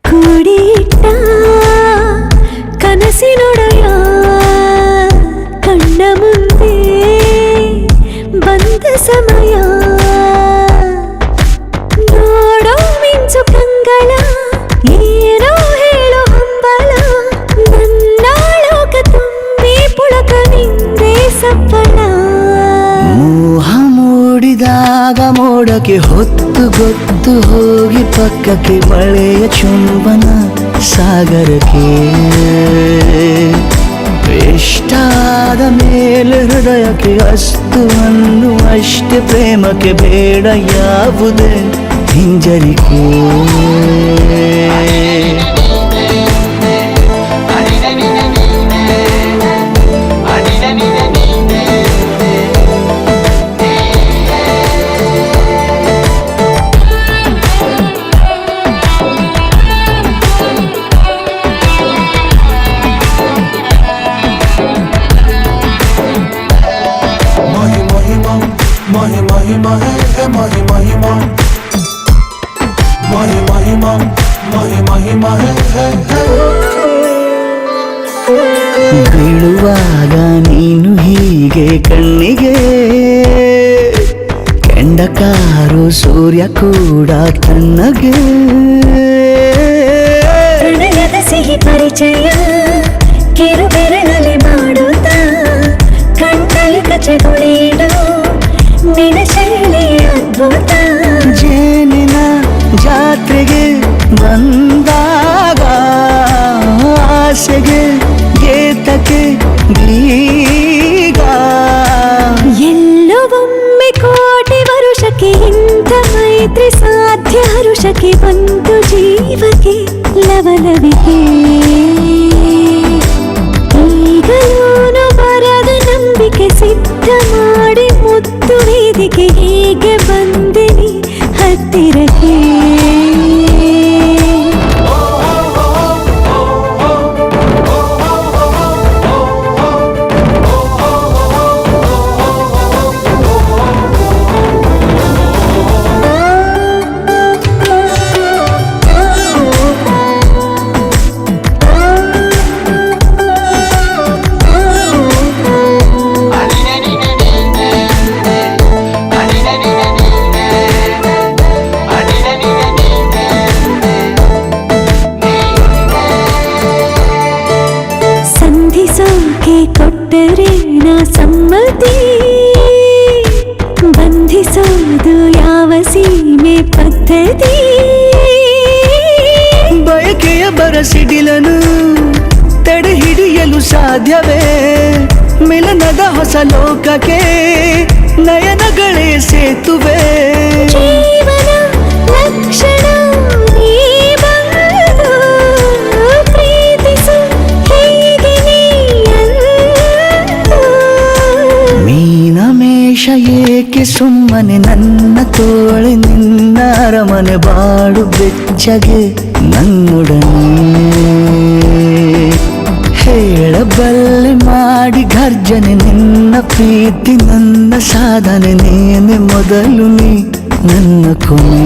ಕೂಡಿಟ್ಟ ಕನಸಿನೊಡೆಯ ಕಣ್ಣ ಮುಂದೆ ಬಂದ ಸಮಯ ನೋಡೋ ಮಿಂಚು ಕಂಗಳ ಏನೋ ಹೇಳೋ ಹಂಬಲ ನನ್ನ ಲೋಕ ತುಂಬಿ ಪುಳಕ ನಿಂದೆ ಸಫಲ ಮೋಹ ಮೂಡಿದಾಗ ಮೋಡಕ್ಕೆ ಹೊತ್ತು ಗೊತ್ತು ಹೋಗಿ ಪಕ್ಕಕ್ಕೆ ಮಳೆಯ ಚುಂಬನ ಸಾಗರಕ್ಕೆ ಇಷ್ಟಾದ ಮೇಲೆ ಹೃದಯಕ್ಕೆ ಅಸ್ತು ಅನ್ನು ಅಷ್ಟೇ ಪ್ರೇಮಕ್ಕೆ ಬೇಡ ಯಾವುದೇ ಹಿಂಜರಿಕೆ ಬೀಳುವಾಗ ನೀನು ಹೀಗೆ ಕಣ್ಣಿಗೆ ಕೆಂಡಕಾರು ಸೂರ್ಯ ಕೂಡ ತಣ್ಣಗೆ ಪ್ರಣಯದ ಸಿಹಿ ಪರಿಚಯ ಕಿರು ಬೆರಳಲ್ಲಿ ಮಾಡುತ್ತಾ ಕಣ್ಣಲ್ಲಿ ಕಚಗುಳಿಡು ನಿನ ಶೈಲಿ ಅದ್ಭುತ ಜೇನಿನ ಜಾತ್ರೆಗೆ ಬಂದಾಗ ಆಸೆಗೆ ಗೇತಕ್ಕೆ ಬೀಗ ಎಲ್ಲವೊಮ್ಮೆ ಕೋಟಿ ವರುಷಕ್ಕೆ ಇಂಥ ಮೈತ್ರಿ ಸಾಧ್ಯ ಹರುಷಕ್ಕೆ ಬಂತು ಜೀವಕ್ಕೆ ಲವಲವಿಕೆ ಈಗಲೂನು ಬರದ ನಂಬಿಕೆ ಸಿದ್ಧ ಮಾಡಿ ಮುತ್ತು ವೇದಿಕೆ ಹೀಗೆ ಬಂದಿನಿ ಹತ್ತಿರಕ್ಕೆ ಕೊಟ್ಟರೆ ನಾ ಸಮ್ಮತಿ ಬಂಧಿಸೋದು ಯಾವ ಸೀಮೆ ಪದ್ಧತಿ ಬಯಕೆಯ ಬರಸಿಡಿಲನು ತಡೆ ಹಿಡಿಯಲು ಸಾಧ್ಯವೇ ಮಿಲನದ ಹೊಸ ಲೋಕಕ್ಕೆ ನಯನಗಳೇ ಸೇತುವೆ ಜೀವನ ಲಕ್ಷಣ ಏಕೆ ಸುಮ್ಮನೆ ನನ್ನ ತೋಳೆ ನಿನ್ನ ಅರಮನೆ ಬಾಡು ಬೆಚ್ಚಗೆ ನನ್ನೊಡನೆ ಹೇಳಬಲ್ಲೆ ಮಾಡಿ ಗರ್ಜನೆ ನಿನ್ನ ಪ್ರೀತಿ ನನ್ನ ಸಾಧನೆ ನೇನೆ ಮೊದಲು ನೀ ನನ್ನ ಕೊನೆ